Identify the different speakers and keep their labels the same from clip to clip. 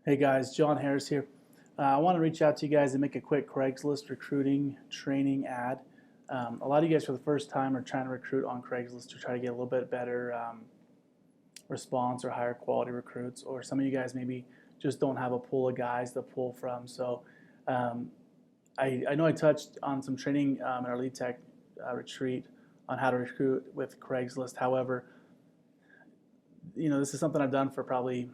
Speaker 1: Hey guys, John Harris here. I want to reach out to you guys and make a quick Craigslist recruiting training ad. A lot of you guys for the first time are trying to recruit on Craigslist to try to get a little bit better response or higher quality recruits, or some of you guys maybe just don't have a pool of guys to pull from. So um, I know I touched on some training in our lead tech retreat on how to recruit with Craigslist. However, this is something I've done for probably,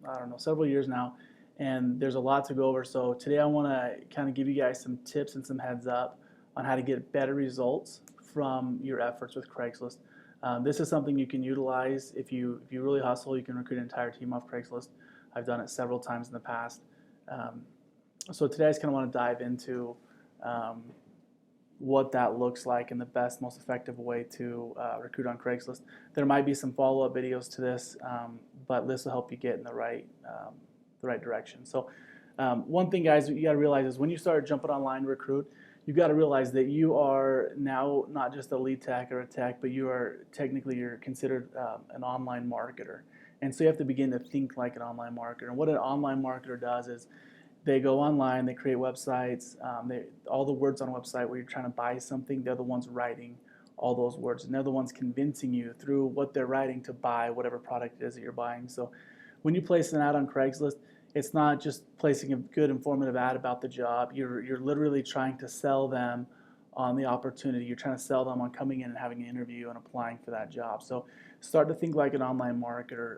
Speaker 1: I don't know, several years now, and there's a lot to go over. So today I want to kind of give you guys some tips and some heads up on how to get better results from your efforts with Craigslist. This is something you can utilize if you really hustle. You can recruit an entire team off Craigslist. I've done it several times in the past. So today I just kind of want to dive into what that looks like and the best, most effective way to recruit on Craigslist. There might be some follow-up videos to this, but this will help you get in the right direction. So one thing, guys, you got to realize is when you start jumping online to recruit, you've got to realize that you are now not just a lead tech or a tech, but you're considered an online marketer. And so you have to begin to think like an online marketer. And what an online marketer does is they go online, they create websites, all the words on a website where you're trying to buy something, they're the ones writing all those words, and they're the ones convincing you through what they're writing to buy whatever product it is that you're buying. So when you place an ad on Craigslist, it's not just placing a good informative ad about the job. You're literally trying to sell them on the opportunity. You're trying to sell them on coming in and having an interview and applying for that job. So start to think like an online marketer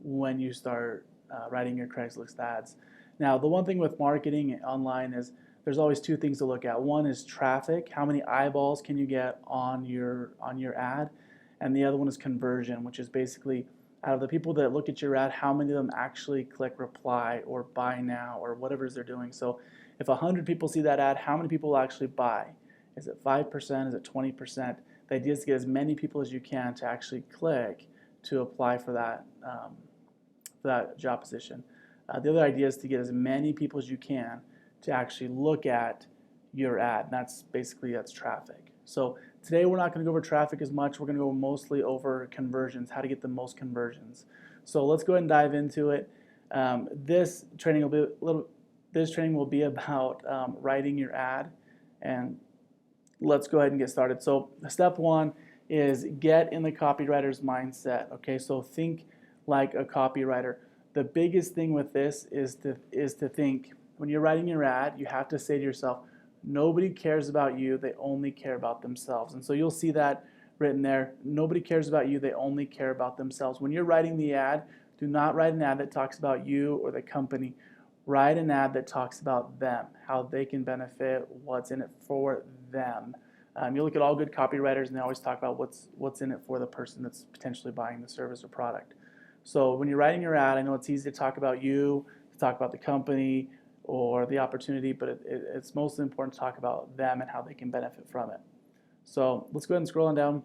Speaker 1: when you start writing your Craigslist ads. Now, the one thing with marketing online is there's always two things to look at. One is traffic. How many eyeballs can you get on your ad? And the other one is conversion, which is basically out of the people that look at your ad, how many of them actually click reply or buy now or whatever it is they're doing. So if 100 people see that ad, how many people will actually buy? Is it 5%? Is it 20%? The idea is to get as many people as you can to actually click to apply for that job position. The other idea is to get as many people as you can to actually look at your ad. And that's traffic. So today we're not going to go over traffic as much. We're going to go mostly over conversions, how to get the most conversions. So let's go ahead and dive into it. This training will be about writing your ad, and let's go ahead and get started. So step one is get in the copywriter's mindset. Okay, so think like a copywriter. The biggest thing with this is to think, when you're writing your ad, you have to say to yourself, nobody cares about you, they only care about themselves. And so you'll see that written there. Nobody cares about you, they only care about themselves. When you're writing the ad, do not write an ad that talks about you or the company. Write an ad that talks about them, how they can benefit, what's in it for them. You look at all good copywriters and they always talk about what's in it for the person that's potentially buying the service or product. So when you're writing your ad, I know it's easy to talk about you, to talk about the company or the opportunity, but it's mostly important to talk about them and how they can benefit from it. So let's go ahead and scroll on down.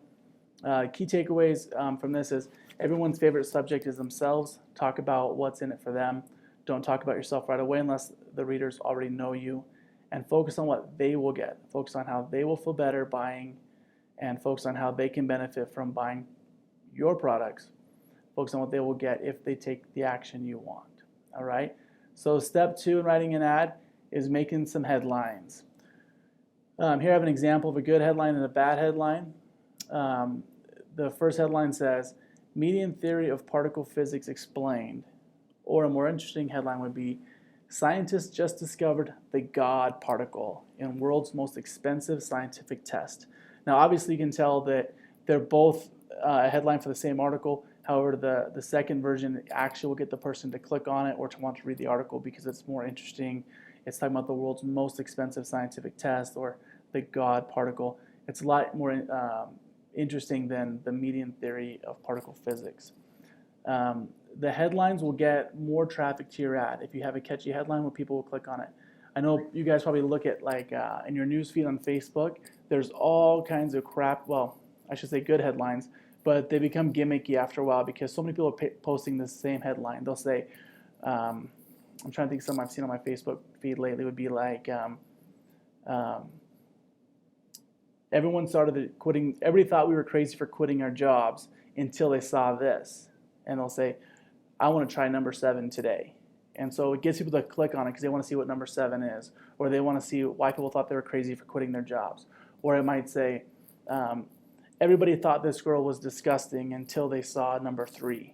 Speaker 1: Key takeaways from this is everyone's favorite subject is themselves. Talk about what's in it for them. Don't talk about yourself right away unless the readers already know you. And focus on what they will get. Focus on how they will feel better buying, and focus on how they can benefit from buying your products. Focus on what they will get if they take the action you want. All right? So step two in writing an ad is making some headlines. Here I have an example of a good headline and a bad headline. The first headline says, median theory of particle physics explained. Or a more interesting headline would be, scientists just discovered the God particle in world's most expensive scientific test. Now obviously you can tell that they're both a headline for the same article. However, the second version actually will get the person to click on it or to want to read the article because it's more interesting. It's talking about the world's most expensive scientific test or the God particle. It's a lot more interesting than the median theory of particle physics. The headlines will get more traffic to your ad. If you have a catchy headline, where people will click on it. I know you guys probably look at in your newsfeed on Facebook, there's all kinds of crap, well, I should say good headlines, but they become gimmicky after a while because so many people are posting the same headline. They'll say, I'm trying to think of something I've seen on my Facebook feed lately would be like, everyone started quitting, everybody thought we were crazy for quitting our jobs until they saw this. And they'll say, I want to try number 7 today. And so it gets people to click on it because they want to see what number 7 is, or they want to see why people thought they were crazy for quitting their jobs. Or it might say, everybody thought this girl was disgusting until they saw number 3,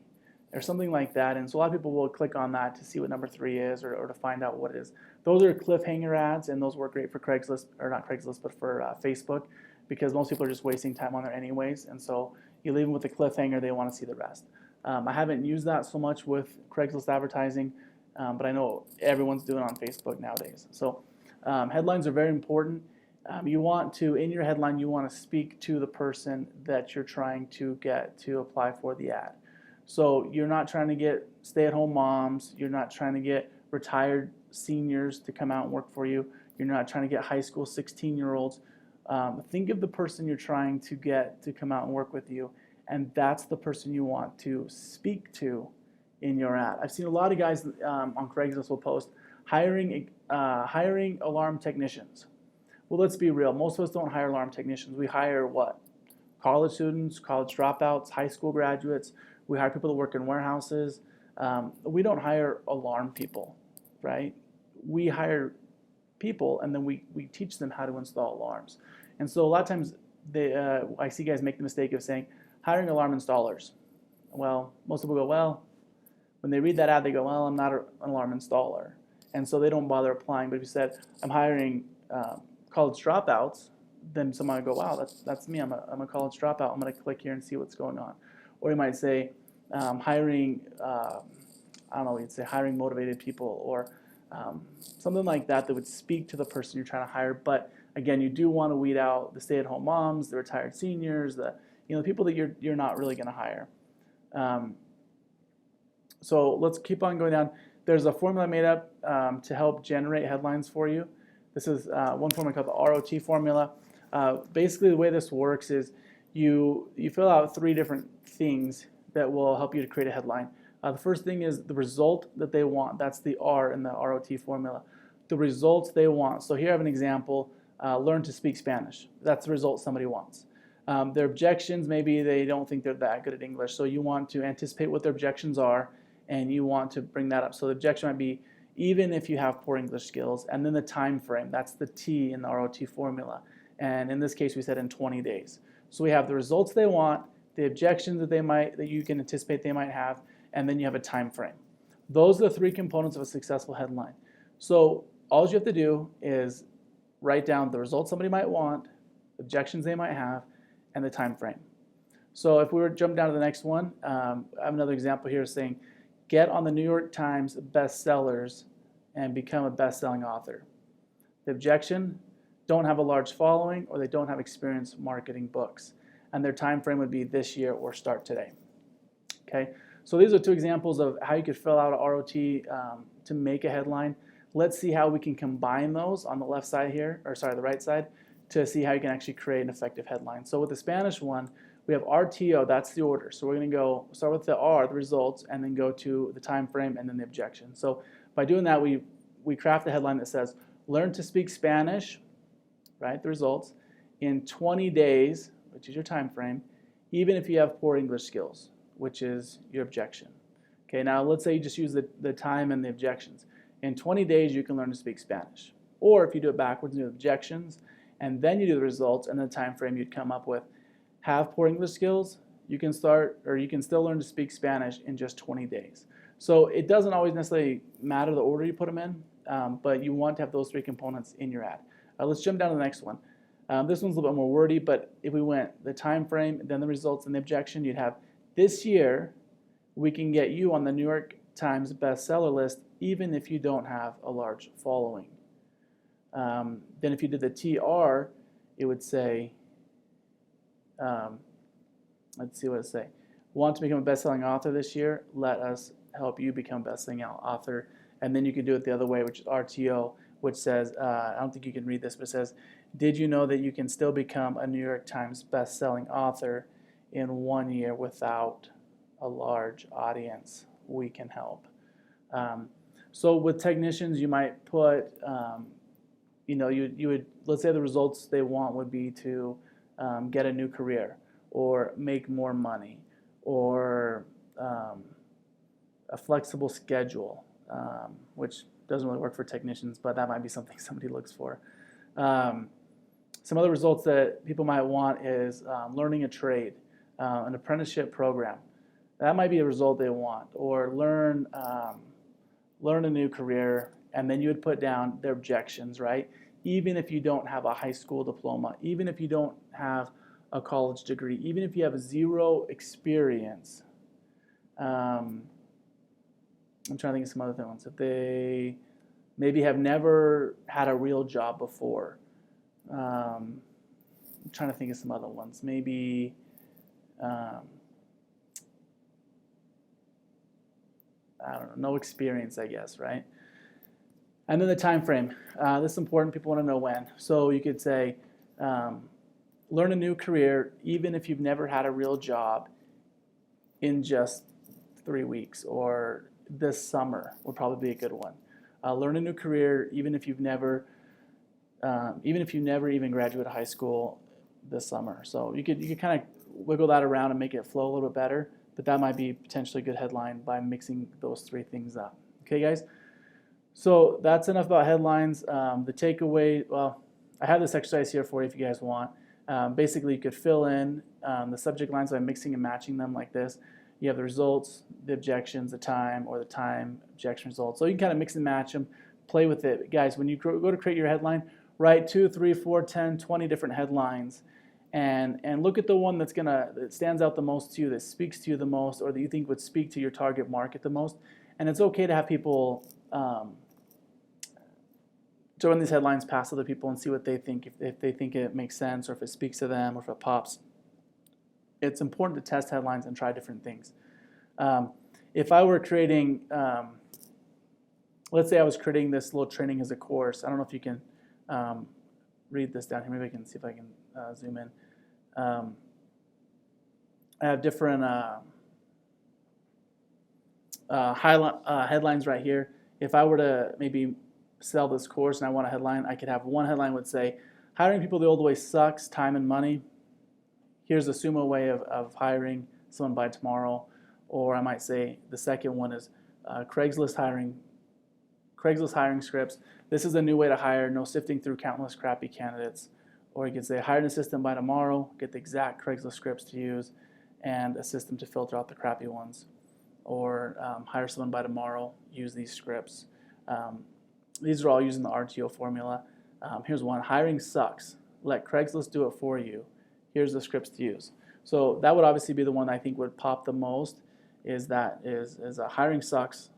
Speaker 1: or something like that. And so a lot of people will click on that to see what number 3 is, or to find out what it is. Those are cliffhanger ads, and those work great for Craigslist, or not Craigslist, but for Facebook, because most people are just wasting time on there anyways. And so you leave them with a cliffhanger, they want to see the rest. I haven't used that so much with Craigslist advertising, but I know everyone's doing it on Facebook nowadays. So headlines are very important. You want to, in your headline, you want to speak to the person that you're trying to get to apply for the ad. So you're not trying to get stay-at-home moms. You're not trying to get retired seniors to come out and work for you. You're not trying to get high school 16-year-olds. Think of the person you're trying to get to come out and work with you, and that's the person you want to speak to in your ad. I've seen a lot of guys on Craigslist will post hiring alarm technicians. Well, let's be real. Most of us don't hire alarm technicians. We hire what? College students, college dropouts, high school graduates. We hire people that work in warehouses. We don't hire alarm people, right? We hire people, and then we teach them how to install alarms. And so a lot of times I see guys make the mistake of saying, hiring alarm installers. Well, most people go, well, when they read that ad, they go, well, I'm not an alarm installer. And so they don't bother applying. But if you said, I'm hiring college dropouts, then someone would go, wow, that's me. I'm a college dropout. I'm going to click here and see what's going on. Or you might say, hiring, I don't know, you'd say hiring motivated people, or something like that that would speak to the person you're trying to hire. But again, you do want to weed out the stay-at-home moms, the retired seniors, the people that you're not really going to hire. So let's keep on going down. There's a formula made up to help generate headlines for you. This is one formula called the ROT formula. Basically, the way this works is you fill out 3 different things that will help you to create a headline. The first thing is the result that they want. That's the R in the ROT formula. The results they want. So here I have an example. Learn to speak Spanish. That's the result somebody wants. Their objections, maybe they don't think they're that good at English. So you want to anticipate what their objections are, and you want to bring that up. So the objection might be, even if you have poor English skills, and then the time frame. That's the T in the ROT formula. And in this case, we said in 20 days. So we have the results they want, the objections that you can anticipate they might have, and then you have a time frame. Those are the 3 components of a successful headline. So all you have to do is write down the results somebody might want, objections they might have, and the time frame. So if we were to jump down to the next one, I have another example here saying, get on the New York Times bestsellers and become a best-selling author. The objection, don't have a large following, or they don't have experience marketing books. And their time frame would be this year or start today. Okay, so these are 2 examples of how you could fill out a ROT to make a headline. Let's see how we can combine those on the left side here, or sorry, the right side, to see how you can actually create an effective headline. So with the Spanish one, we have RTO, that's the order. So we're going to go start with the R, the results, and then go to the time frame and then the objection. So by doing that, we craft a headline that says, learn to speak Spanish, right, the results, in 20 days, which is your time frame, even if you have poor English skills, which is your objection. Okay, now let's say you just use the time and the objections. In 20 days, you can learn to speak Spanish. Or if you do it backwards and do objections, and then you do the results and the time frame, you'd come up with, have poor English skills, you can still learn to speak Spanish in just 20 days. So it doesn't always necessarily matter the order you put them in, but you want to have those 3 components in your ad. Let's jump down to the next one. This one's a little bit more wordy, but if we went the time frame, then the results and the objection, you'd have, this year, we can get you on the New York Times bestseller list, even if you don't have a large following. Then if you did the TR, it would say, let's see what it say. Want to become a best-selling author this year? Let us help you become a best-selling author. And then you can do it the other way, which is RTO, which says, I don't think you can read this, but it says, did you know that you can still become a New York Times best-selling author in 1 year without a large audience? We can help. So with technicians, you might put, you would, let's say the results they want would be to get a new career, or make more money, or a flexible schedule. which doesn't really work for technicians, but that might be something somebody looks for. Some other results that people might want is learning a trade, an apprenticeship program. That might be a result they want, or learn a new career, and then you would put down their objections, right? Even if you don't have a high school diploma, even if you don't have a college degree, even if you have zero experience. I'm trying to think of some other ones. If they maybe have never had a real job before. I'm trying to think of some other ones. Maybe I don't know, no experience, I guess, right? And then the time frame. This is important. People want to know when. So you could say, learn a new career, even if you've never had a real job, in just 3 weeks, or this summer would probably be a good one. Learn a new career, even if you've never even graduated high school this summer. So you could kind of wiggle that around and make it flow a little bit better. But that might be potentially a good headline by mixing those 3 things up. Okay, guys? So that's enough about headlines. The takeaway, well, I have this exercise here for you if you guys want. Basically, you could fill in the subject lines by mixing and matching them like this. You have the results, the objections, the time, or the time, objection, results. So you can kind of mix and match them, play with it. Guys, when you go to create your headline, write 2, 3, 4, 10, 20 different headlines, and look at the one that stands out the most to you, that speaks to you the most, or that you think would speak to your target market the most. And it's okay to have people to run these headlines past other people and see what they think, if they think it makes sense, or if it speaks to them, or if it pops. It's important to test headlines and try different things. If I were creating, let's say I was creating this little training as a course. I don't know if you can read this down here. Maybe I can see if I can zoom in. I have different headlines right here. If I were to maybe sell this course and I want a headline, I could have one headline would say, hiring people the old way sucks, time and money. Here's a sumo way of hiring someone by tomorrow. Or I might say the second one is Craigslist hiring scripts. This is a new way to hire, no sifting through countless crappy candidates. Or you could say hire an assistant by tomorrow, get the exact Craigslist scripts to use, and a system to filter out the crappy ones. Or hire someone by tomorrow, use these scripts. These are all using the RTO formula. Here's one, hiring sucks. Let Craigslist do it for you. Here's the scripts to use. So that would obviously be the one I think would pop the most, is hiring sucks.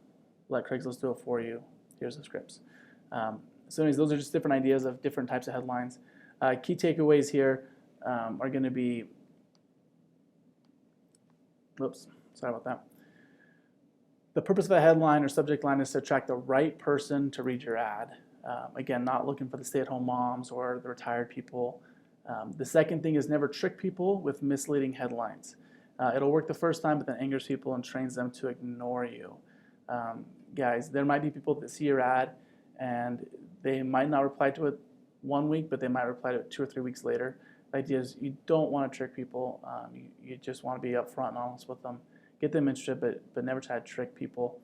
Speaker 1: Let Craigslist do it for you. Here's the scripts. So anyways, those are just different ideas of different types of headlines. Key takeaways here are going to be, sorry about that. The purpose of a headline or subject line is to attract the right person to read your ad. Again, not looking for the stay-at-home moms or the retired people. The second thing is never trick people with misleading headlines. It'll work the first time, but then angers people and trains them to ignore you. Guys, there might be people that see your ad and they might not reply to it 1 week, but they might reply to it 2 or 3 weeks later. The idea is you don't want to trick people. You just want to be upfront and honest with them. Get them interested, but never try to trick people.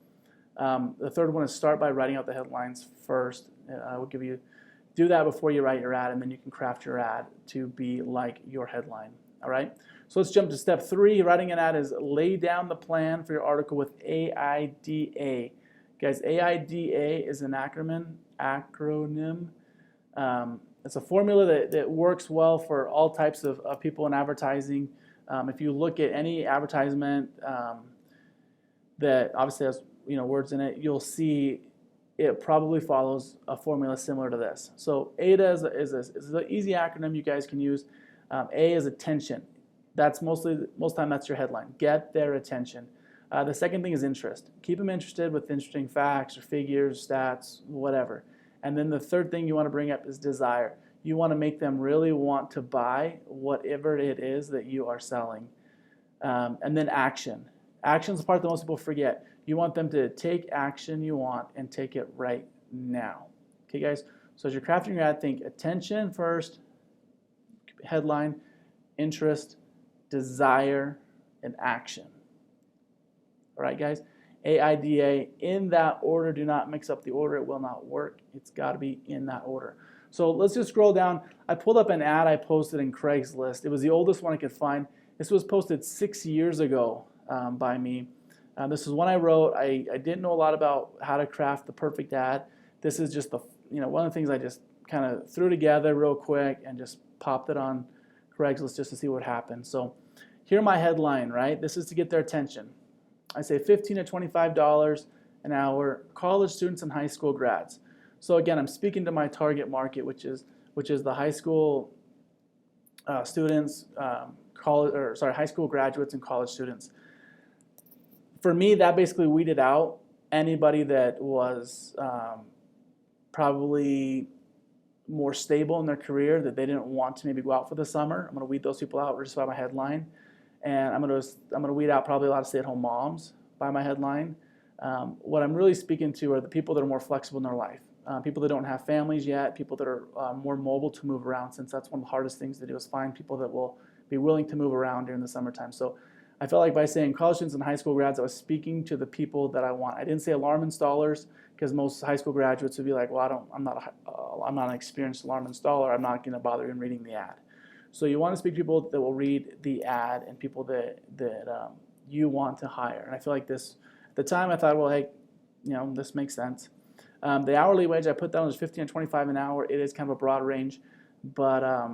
Speaker 1: The third one is start by writing out the headlines first. I will do that before you write your ad, and then you can craft your ad to be like your headline. All right? So let's jump to step 3. Writing an ad is lay down the plan for your article with AIDA. Guys, AIDA is an acronym. It's a formula that works well for all types of people in advertising. If you look at any advertisement that obviously has words in it, you'll see it probably follows a formula similar to this. So AIDA is an easy acronym you guys can use. A is attention. That's most time that's your headline. Get their attention. The second thing is interest. Keep them interested with interesting facts or figures, stats, whatever. And then the third thing you want to bring up is desire. You want to make them really want to buy whatever it is that you are selling. And then action. Action is the part that most people forget. You want them to take action you want and take it right now. Okay, guys? So as you're crafting your ad, think attention first, headline, interest, desire, and action. All right, guys? AIDA, in that order. Do not mix up the order. It will not work. It's got to be in that order. So let's just scroll down. I pulled up an ad I posted in Craigslist. It was the oldest one I could find. This was posted 6 years ago by me. This is one I wrote. I didn't know a lot about how to craft the perfect ad. This is just one of the things I just kind of threw together real quick and just popped it on Craigslist just to see what happened. So here's my headline, right? This is to get their attention. I say $15 to $25 an hour, college students and high school grads. So again, I'm speaking to my target market, which is the high school students, high school graduates and college students. For me, that basically weeded out anybody that was probably more stable in their career, that they didn't want to maybe go out for the summer. I'm going to weed those people out just by my headline, and I'm going to weed out probably a lot of stay-at-home moms by my headline. What I'm really speaking to are the people that are more flexible in their life, people that don't have families yet, people that are more mobile to move around, since that's one of the hardest things to do is find people that will be willing to move around during the summertime. So I felt like by saying college students and high school grads, I was speaking to the people that I want. I didn't say alarm installers, because most high school graduates would be like, well, I'm not an experienced alarm installer. I'm not going to bother in reading the ad. So you want to speak to people that will read the ad and people that you want to hire. And I feel like this, at the time I thought, well, hey, this makes sense. The hourly wage I put down was $15 to $25 an hour. It is kind of a broad range, but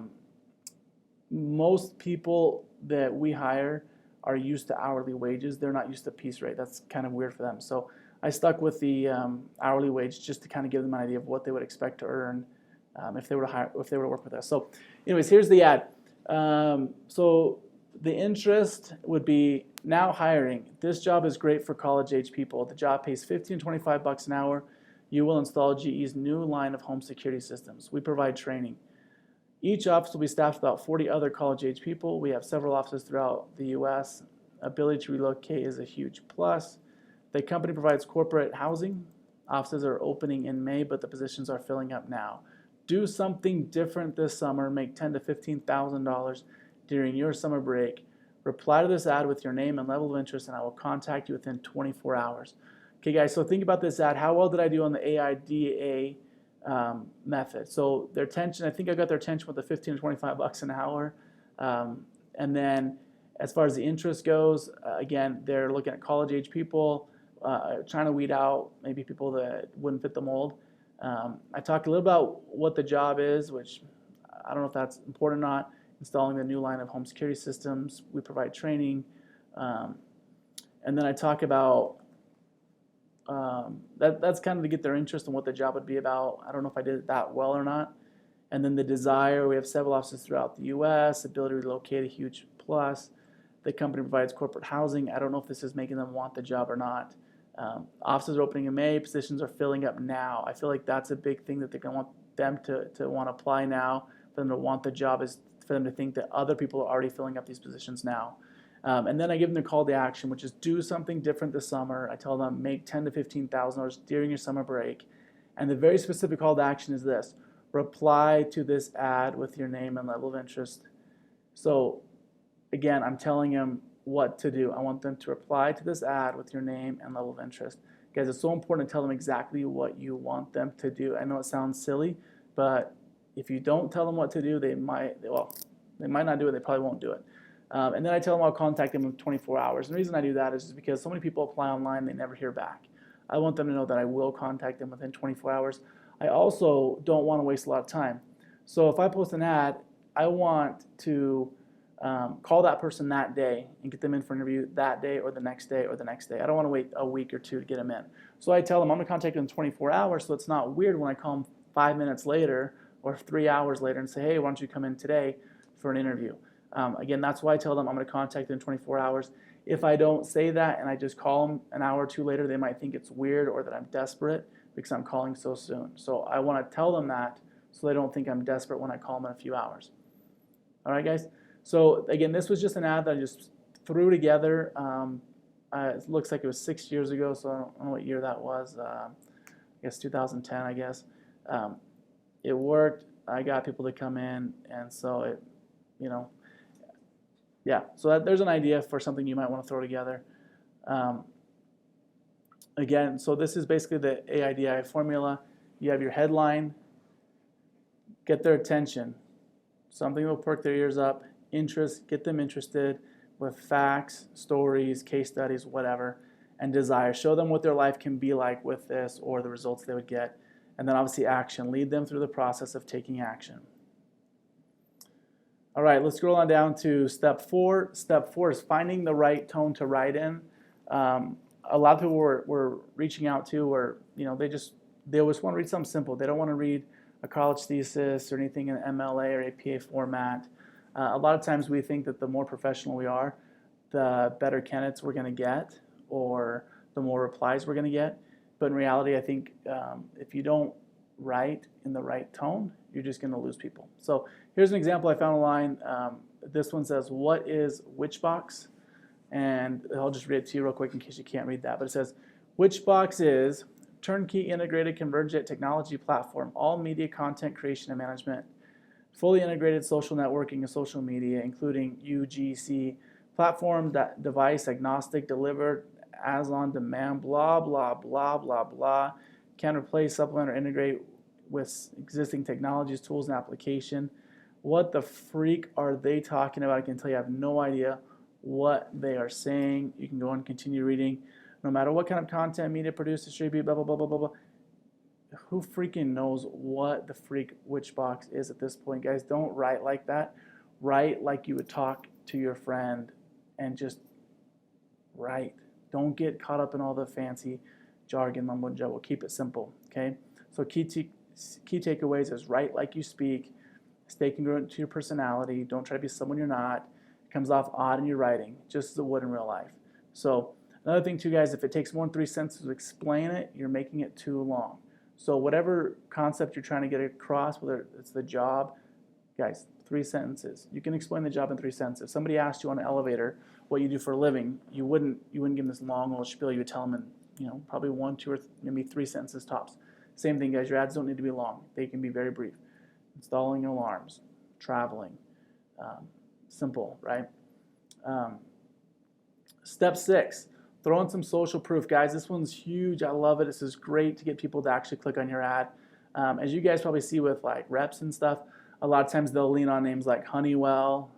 Speaker 1: most people that we hire are used to hourly wages. They're not used to piece rate. That's kind of weird for them. So I stuck with the hourly wage just to kind of give them an idea of what they would expect to earn if they were to work with us. So anyways, here's the ad. So the interest would be now hiring. This job is great for college-age people. The job pays $15 to $25 an hour. You will install GE's new line of home security systems. We provide training. Each office will be staffed with about 40 other college-age people. We have several offices throughout the U.S. Ability to relocate is a huge plus. The company provides corporate housing. Offices are opening in May, but the positions are filling up now. Do something different this summer. Make $10,000 to $15,000 during your summer break. Reply to this ad with your name and level of interest, and I will contact you within 24 hours. Okay, guys, so think about this ad. How well did I do on the AIDA method? So their attention, I think I got their attention with the $15 to $25 an hour. And then as far as the interest goes, again, they're looking at college-age people, trying to weed out maybe people that wouldn't fit the mold. I talked a little about what the job is, which I don't know if that's important or not. Installing the new line of home security systems. We provide training. And then I talk about that's kind of to get their interest in what the job would be about. I don't know if I did it that well or not. And then the desire, we have several offices throughout the U.S. Ability to relocate, a huge plus. The company provides corporate housing. I don't know if this is making them want the job or not. Offices are opening in May. Positions are filling up now. I feel like that's a big thing that they're going to want them to want to apply now. For them to want the job is for them to think that other people are already filling up these positions now. And then I give them the call to action, which is do something different this summer. I tell them make $10,000 to $15,000 during your summer break. And the very specific call to action is this: reply to this ad with your name and level of interest. So again, I'm telling them what to do. I want them to reply to this ad with your name and level of interest. Guys, it's so important to tell them exactly what you want them to do. I know it sounds silly, but if you don't tell them what to do, they might not do it. They probably won't do it. And then I tell them I'll contact them in 24 hours. And the reason I do that is just because so many people apply online, they never hear back. I want them to know that I will contact them within 24 hours. I also don't want to waste a lot of time. So if I post an ad, I want to call that person that day and get them in for an interview that day or the next day or the next day. I don't want to wait a week or two to get them in. So I tell them I'm going to contact them in 24 hours, so it's not weird when I call them 5 minutes later or 3 hours later and say, hey, why don't you come in today for an interview? Again, that's why I tell them I'm going to contact them in 24 hours. If I don't say that and I just call them an hour or two later, they might think it's weird or that I'm desperate because I'm calling so soon. So I want to tell them that so they don't think I'm desperate when I call them in a few hours. All right, guys? So again, this was just an ad that I just threw together. It looks like it was 6 years ago, so I don't know what year that was. I guess 2010, I guess. It worked. I got people to come in, and so it, yeah. So there's an idea for something you might want to throw together. Again, so this is basically the AIDI formula. You have your headline, get their attention, something that will perk their ears up, interest, get them interested with facts, stories, case studies, whatever, and desire. Show them what their life can be like with this or the results they would get. And then obviously action. Lead them through the process of taking action. All right, let's scroll on down to step 4. Step 4 is finding the right tone to write in. A lot of people we're reaching out to where, you know, they always want to read something simple. They don't want to read a college thesis or anything in MLA or APA format. A lot of times we think that the more professional we are, the better candidates we're going to get or the more replies we're going to get. But in reality, I think if you don't write in the right tone, you're just going to lose people. So here's an example I found online. This one says, what is Witchbox? And I'll just read it to you real quick in case you can't read that. But it says, Witchbox is turnkey integrated convergent technology platform, all media content creation and management, fully integrated social networking and social media, including UGC platform, device agnostic, delivered as on demand, blah, blah, blah, blah, blah. Can replace, supplement, or integrate with existing technologies, tools, and application. What the freak are they talking about? I can tell you I have no idea what they are saying. You can go and continue reading. No matter what kind of content, media, produce, distribute, blah, blah, blah, blah, blah, blah. Who freaking knows what the freak Witchbox is at this point, guys? Don't write like that. Write like you would talk to your friend and just write. Don't get caught up in all the fancy jargon, mumbo jumbo. Keep it simple, okay? So key takeaways is write like you speak. Stay congruent to your personality. Don't try to be someone you're not. It comes off odd in your writing, just as it would in real life. So another thing too, guys, if it takes more than 3 sentences to explain it, you're making it too long. So whatever concept you're trying to get across, whether it's the job, guys, 3 sentences. You can explain the job in 3 sentences. If somebody asked you on an elevator what you do for a living, you wouldn't give them this long little spiel. You would tell them in probably 1, 2, or maybe 3 sentences tops. Same thing, guys. Your ads don't need to be long. They can be very brief. Installing alarms, traveling, simple, right? Step 6. Throw in some social proof. Guys, this one's huge. I love it. This is great to get people to actually click on your ad. As you guys probably see with like reps and stuff, a lot of times they'll lean on names like Honeywell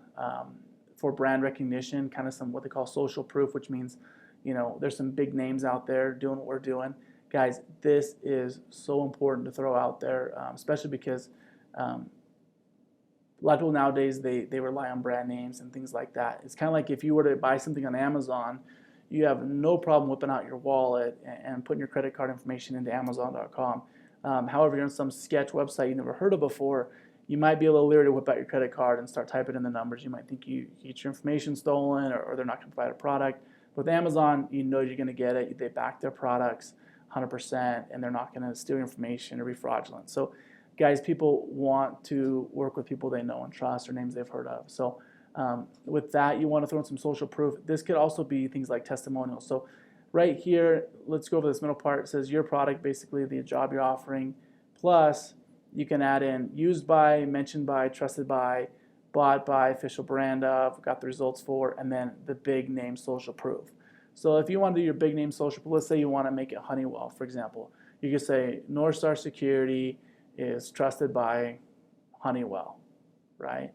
Speaker 1: for brand recognition, kind of some what they call social proof, which means, there's some big names out there doing what we're doing. Guys, this is so important to throw out there, especially because a lot of people nowadays, they rely on brand names and things like that. It's kind of like if you were to buy something on Amazon, you have no problem whipping out your wallet and putting your credit card information into Amazon.com. However, you're on some sketch website you've never heard of before, you might be a little leery to whip out your credit card and start typing in the numbers. You might think you get your information stolen or they're not going to provide a product. With Amazon, you know you're going to get it. They back their products 100%, and they're not going to steal your information or be fraudulent. So, guys, people want to work with people they know and trust or names they've heard of. So, with that, you want to throw in some social proof. This could also be things like testimonials. So right here, let's go over this middle part. It says your product, basically the job you're offering, plus you can add in used by, mentioned by, trusted by, bought by, official brand of, got the results for, and then the big name social proof. So if you want to do your big name social proof, let's say you want to make it Honeywell, for example. You could say North Star Security is trusted by Honeywell, right?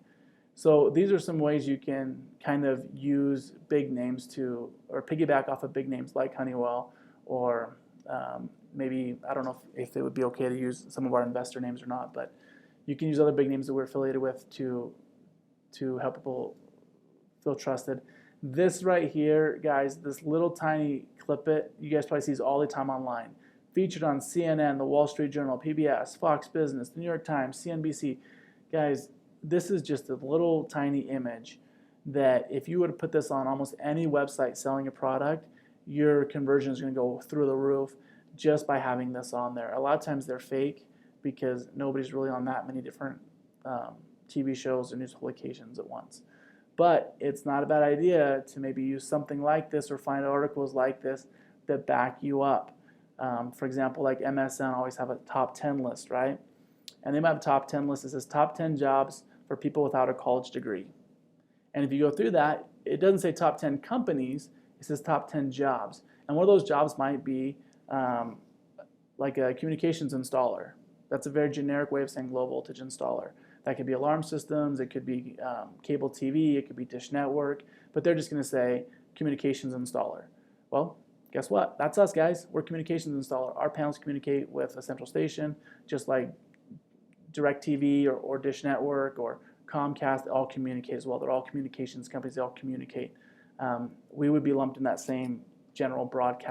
Speaker 1: So these are some ways you can kind of use big names or piggyback off of big names like Honeywell, or maybe, I don't know if it would be okay to use some of our investor names or not, but you can use other big names that we're affiliated with to help people feel trusted. This right here, guys, this little tiny clip you guys probably see all the time online. Featured on CNN, the Wall Street Journal, PBS, Fox Business, the New York Times, CNBC. Guys, this is just a little tiny image that if you were to put this on almost any website selling a product, your conversion is going to go through the roof just by having this on there. A lot of times they're fake because nobody's really on that many different TV shows or news publications at once. But it's not a bad idea to maybe use something like this or find articles like this that back you up. For example, like MSN always have a top 10 list, right? And they might have a top 10 list that says top 10 jobs for people without a college degree. And if you go through that, it doesn't say top 10 companies, it says top 10 jobs. And one of those jobs might be um, like a communications installer. That's a very generic way of saying low voltage installer. That could be alarm systems, it could be cable TV, it could be dish network, but they're just going to say communications installer. Well, guess what? That's us, guys. We're communications installer. Our panels communicate with a central station, just like DirecTV or Dish Network or Comcast. They all communicate as well. They're all communications companies. They all communicate. We would be lumped in that same general broad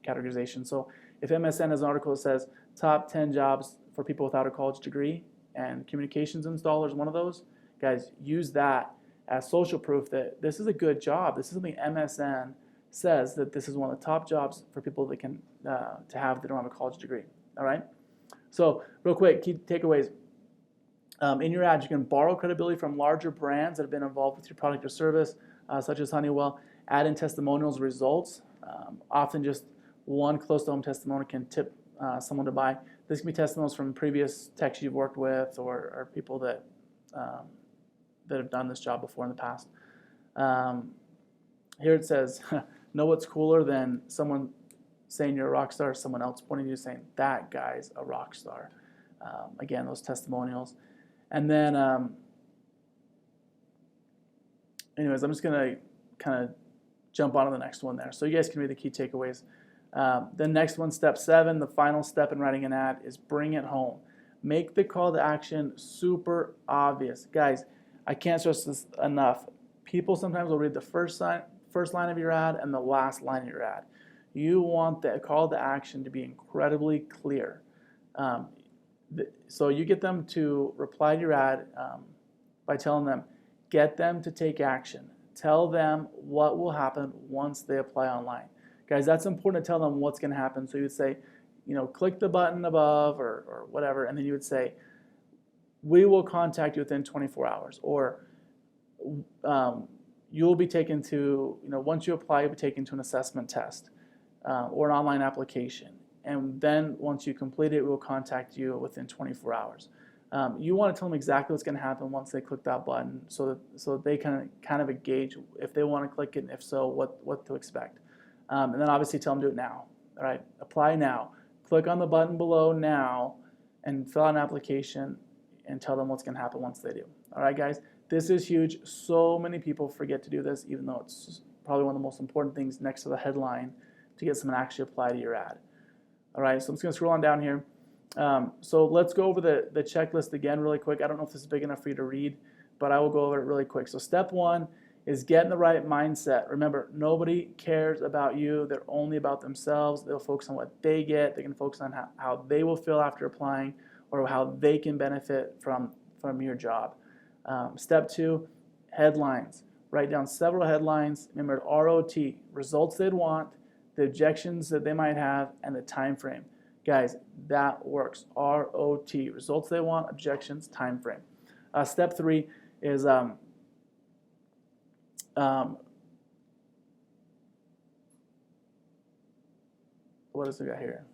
Speaker 1: categorization. So if MSN has an article that says top 10 jobs for people without a college degree and communications installer is one of those, guys, use that as social proof that this is a good job. This is something MSN says that this is one of the top jobs for people that can to have that don't have a college degree. All right. So real quick, key takeaways. In your ad, you can borrow credibility from larger brands that have been involved with your product or service, such as Honeywell. Add in testimonials results. Often just one close-to-home testimonial can tip someone to buy. This can be testimonials from previous techs you've worked with or people that have done this job before in the past. Here it says, know what's cooler than someone saying you're a rock star, someone else pointing to you saying, that guy's a rock star. Again, those testimonials. And then, anyways, I'm just going to kind of jump on to the next one there. So you guys can read the key takeaways. The next one, step 7, the final step in writing an ad is bring it home. Make the call to action super obvious. Guys, I can't stress this enough. People sometimes will read the first line of your ad and the last line of your ad. You want the call to action to be incredibly clear. So you get them to reply to your ad by telling them, get them to take action. Tell them what will happen once they apply online. Guys, that's important to tell them what's going to happen. So you would say, click the button above or whatever, and then you would say, we will contact you within 24 hours. Or you'll be taken to, once you apply, you'll be taken to an assessment test or an online application. And then once you complete it, we'll contact you within 24 hours. You want to tell them exactly what's going to happen once they click that button so that they can kind of gauge if they want to click it, and if so, what to expect. And then obviously tell them to do it now. All right, apply now. Click on the button below now and fill out an application and tell them what's going to happen once they do. All right, guys, this is huge. So many people forget to do this, even though it's probably one of the most important things next to the headline to get someone to actually apply to your ad. All right, so I'm just going to scroll on down here. So let's go over the checklist again really quick. I don't know if this is big enough for you to read, but I will go over it really quick. So step 1 is get in the right mindset. Remember, nobody cares about you. They're only about themselves. They'll focus on what they get. They can focus on how they will feel after applying or how they can benefit from your job. Step 2, headlines. Write down several headlines. Remember, ROT, results they'd want, the objections that they might have, and the time frame. Guys, that works. ROT, results they want, objections, time frame. Step 3 is what does it got here?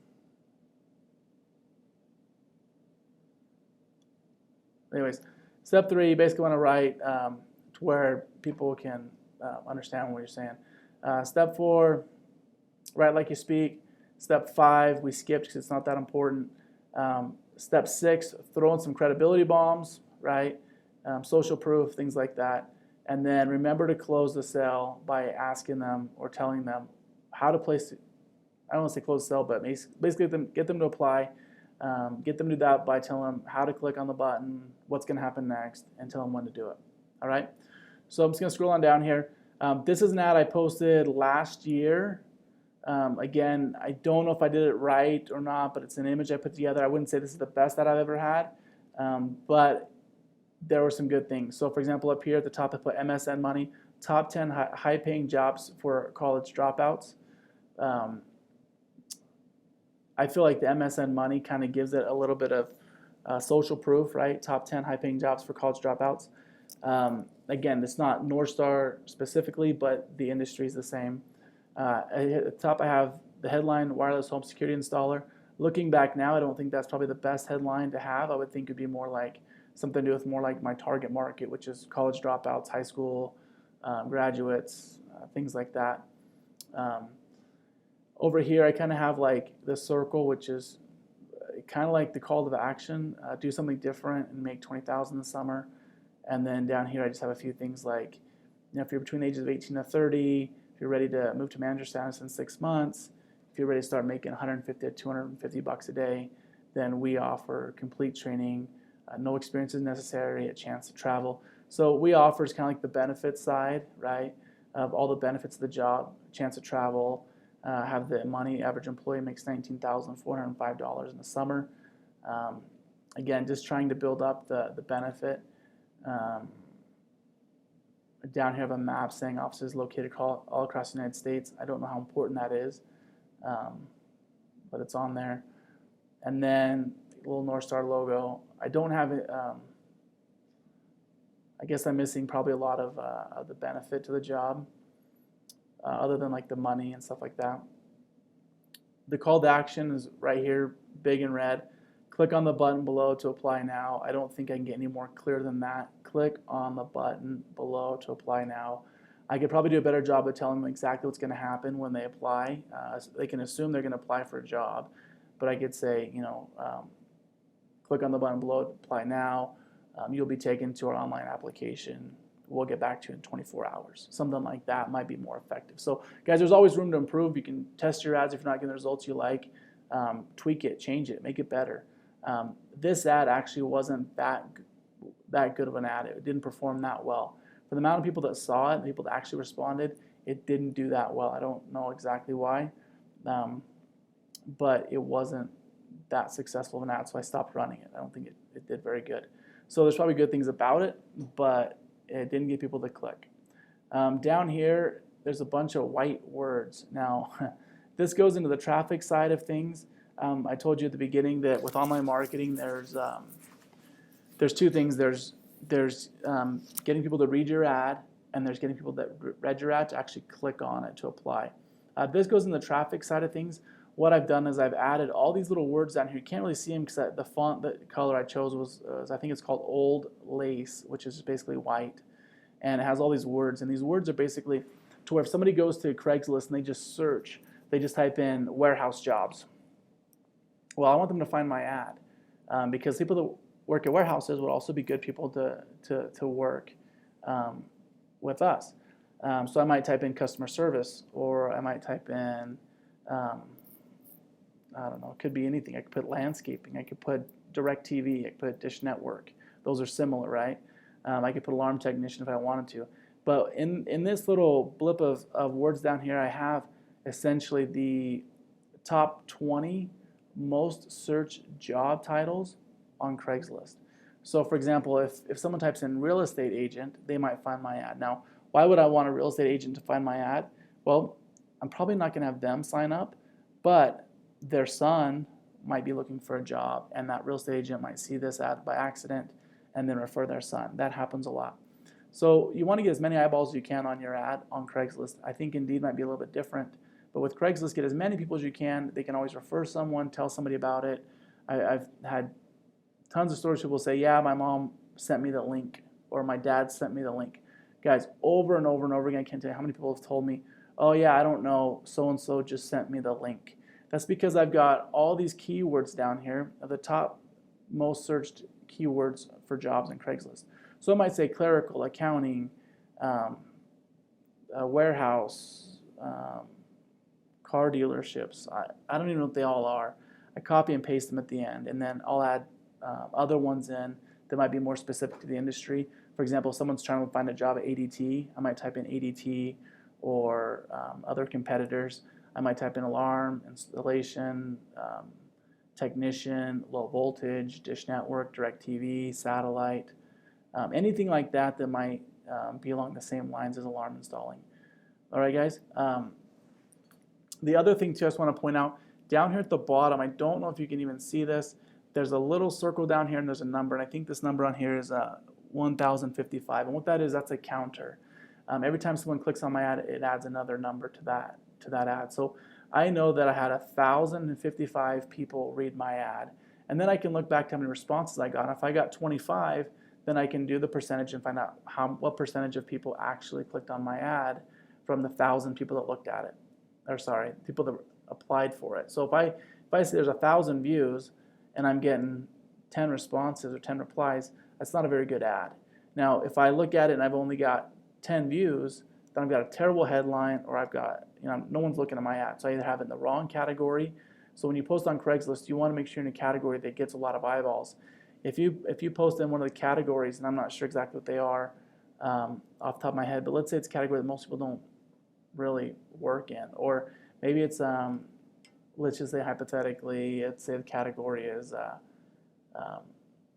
Speaker 1: Anyways, step 3, you basically want to write to where people can understand what you're saying. Step 4, write like you speak. Step 5, we skipped because it's not that important. Step 6, throw in some credibility bombs, right? Social proof, things like that. And then remember to close the sale by asking them or telling them how to place it. I don't want to say close the sale, but basically get them to apply. Get them to do that by telling them how to click on the button, what's going to happen next, and tell them when to do it. All right? So I'm just going to scroll on down here. This is an ad I posted last year. Again, I don't know if I did it right or not, but it's an image I put together. I wouldn't say this is the best that I've ever had, but there were some good things. So for example, up here at the top I put MSN Money, top 10 high-paying jobs for college dropouts. I feel like the MSN Money kind of gives it a little bit of social proof, right? Top 10 high-paying jobs for college dropouts. Again, it's not North Star specifically, but the industry is the same. At the top I have the headline, wireless home security installer. Looking back now, I don't think that's probably the best headline to have. I would think it would be more like something to do with more like my target market, which is college dropouts, high school graduates, things like that. Over here, I kind of have like the circle, which is kind of like the call to action, do something different and make 20,000 this summer. And then down here, I just have a few things like, if you're between the ages of 18 to 30, if you're ready to move to manager status in 6 months, if you're ready to start making 150 to 250 bucks a day, then we offer complete training, no experience is necessary, a chance to travel. So we offer is kind of like the benefit side, right, of all the benefits of the job, chance to travel, have the money. Average employee makes $19,405 in the summer. Again, just trying to build up the benefit. Down here I have a map saying offices located all across the United States. I don't know how important that is, but it's on there. And then a little North Star logo. I don't have it. I guess I'm missing probably a lot of the benefit to the job, other than like the money and stuff like that. The call to action is right here, big in red. Click on the button below to apply now. I don't think I can get any more clear than that. Click on the button below to apply now. I could probably do a better job of telling them exactly what's going to happen when they apply. So they can assume they're going to apply for a job, but I could say, click on the button below to apply now. You'll be taken to our online application. We'll get back to you in 24 hours. Something like that might be more effective. So guys, there's always room to improve. You can test your ads if you're not getting the results you like. Tweak it, change it, make it better. This ad actually wasn't that good of an ad. It didn't perform that well. For the amount of people that saw it, people that actually responded, it didn't do that well. I don't know exactly why, but it wasn't that successful of an ad, so I stopped running it. I don't think it did very good. So there's probably good things about it, but it didn't get people to click. Down here, there's a bunch of white words. Now, this goes into the traffic side of things. I told you at the beginning that with online marketing, there's two things. There's getting people to read your ad, and there's getting people that read your ad to actually click on it to apply. This goes in the traffic side of things. What I've done is I've added all these little words down here. You can't really see them because the font, the color I chose was I think it's called Old Lace, which is basically white, and it has all these words. And these words are basically to where if somebody goes to Craigslist and they just search, they just type in warehouse jobs. Well, I want them to find my ad because people that work at warehouses would also be good people to work with us. So I might type in customer service, or I might type in I don't know, it could be anything. I could put landscaping, I could put DirecTV, I could put Dish Network. Those are similar, right? I could put alarm technician if I wanted to. But in this little blip of words down here, I have essentially the top 20 most searched job titles on Craigslist. So for example, if someone types in real estate agent, they might find my ad. Now, why would I want a real estate agent to find my ad? Well, I'm probably not going to have them sign up, but their son might be looking for a job, and that real estate agent might see this ad by accident and then refer their son. That happens a lot. So you want to get as many eyeballs as you can on your ad on Craigslist. I think Indeed might be a little bit different, but with Craigslist, get as many people as you can. They can always refer someone, tell somebody about it. I've had tons of stories. People say, yeah, my mom sent me the link, or my dad sent me the link. Guys, over and over and over again, I can't tell you how many people have told me, oh yeah, I don't know, so-and-so just sent me the link. That's because I've got all these keywords down here of the top most searched keywords for jobs in Craigslist. So I might say clerical, accounting, warehouse, car dealerships. I don't even know what they all are. I copy and paste them at the end, and then I'll add other ones in that might be more specific to the industry. For example, if someone's trying to find a job at ADT, I might type in ADT or other competitors. I might type in alarm, installation, technician, low voltage, Dish Network, DirecTV, satellite, anything like that that might be along the same lines as alarm installing. All right, guys. The other thing too, I just want to point out, down here at the bottom, I don't know if you can even see this, there's a little circle down here and there's a number, and I think this number on here is 1055. And what that is, that's a counter. Every time someone clicks on my ad, it adds another number to that ad. So I know that I had 1,055 people read my ad, and then I can look back to how many responses I got. And if I got 25, then I can do the percentage and find out what percentage of people actually clicked on my ad from the 1,000 people that looked at it. Or sorry, people that applied for it. So if I say there's 1,000 views and I'm getting 10 responses or 10 replies, that's not a very good ad. Now, if I look at it and I've only got 10 views, then I've got a terrible headline, or I've got, no one's looking at my ad. So I either have it in the wrong category. So when you post on Craigslist, you want to make sure you're in a category that gets a lot of eyeballs. If you post in one of the categories, and I'm not sure exactly what they are off the top of my head, but let's say it's a category that most people don't really work in, or maybe it's let's just say hypothetically, let's say the category is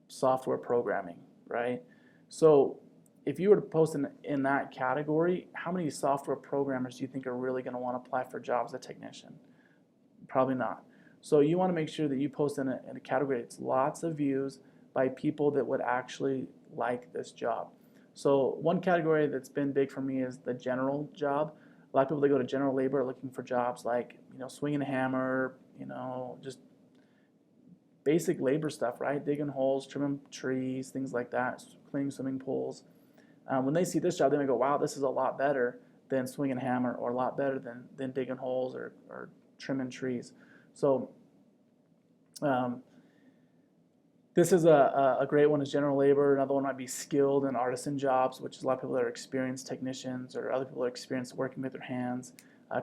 Speaker 1: software programming, right? So if you were to post in that category, how many software programmers do you think are really going to want to apply for jobs as a technician? Probably not. So you want to make sure that you post in a category that's lots of views by people that would actually like this job. So one category that's been big for me is the general job. A lot of people that go to general labor are looking for jobs like, swinging a hammer, just basic labor stuff, right? Digging holes, trimming trees, things like that, cleaning swimming pools. When they see this job, they may go, wow, this is a lot better than swinging a hammer, or a lot better than digging holes or trimming trees. So this is a great one, is general labor. Another one might be skilled and artisan jobs, which is a lot of people that are experienced technicians, or other people that are experienced working with their hands.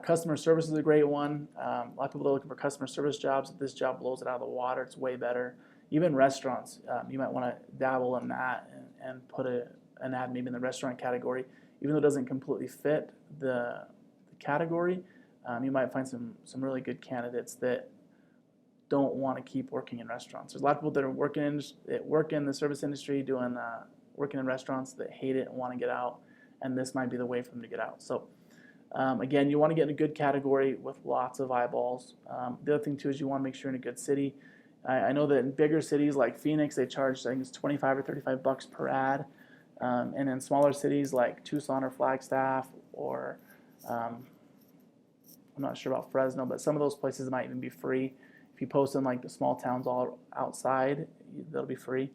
Speaker 1: Customer service is a great one. A lot of people are looking for customer service jobs. This job blows it out of the water. It's way better. Even restaurants, you might want to dabble in that and put an ad maybe in the restaurant category. Even though it doesn't completely fit the category, you might find some really good candidates that don't want to keep working in restaurants. There's a lot of people that work in the service industry, working in restaurants, that hate it and want to get out, and this might be the way for them to get out. So again, you want to get in a good category with lots of eyeballs. The other thing too is you want to make sure you're in a good city. I know that in bigger cities like Phoenix, they charge, I think it's 25 or 35 bucks per ad, and in smaller cities like Tucson or Flagstaff, or I'm not sure about Fresno, but some of those places might even be free. If you post in like the small towns all outside, they'll be free.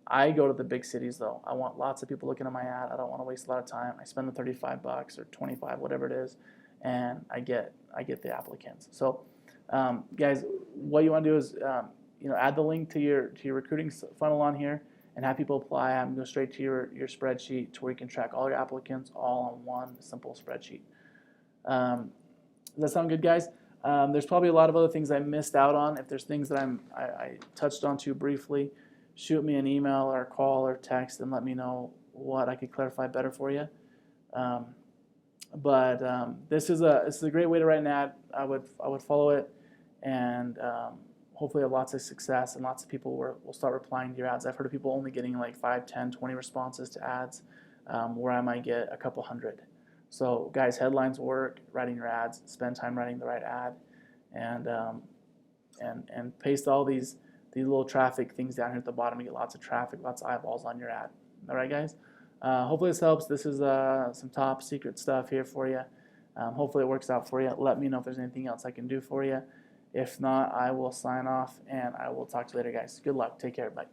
Speaker 1: I go to the big cities though. I want lots of people looking at my ad. I don't want to waste a lot of time. I spend the 35 bucks or 25, whatever it is, and I get the applicants. So guys, what you want to do is add the link to your recruiting funnel on here and have people apply. Have them go straight to your spreadsheet to where you can track all your applicants all on one simple spreadsheet. Does that sound good, guys? There's probably a lot of other things I missed out on. If there's things that I touched on too briefly, shoot me an email or a call or text and let me know what I could clarify better for you. This is a great way to write an ad. I would follow it, and hopefully have lots of success, and lots of people will start replying to your ads. I've heard of people only getting like 5, 10, 20 responses to ads, where I might get a couple hundred. So guys, headlines work. Writing your ads, spend time writing the right ad, and paste all these little traffic things down here at the bottom. You get lots of traffic, lots of eyeballs on your ad. All right, guys. Hopefully this helps. This is some top secret stuff here for you. Hopefully it works out for you. Let me know if there's anything else I can do for you. If not, I will sign off, and I will talk to you later, guys. Good luck. Take care. Bye.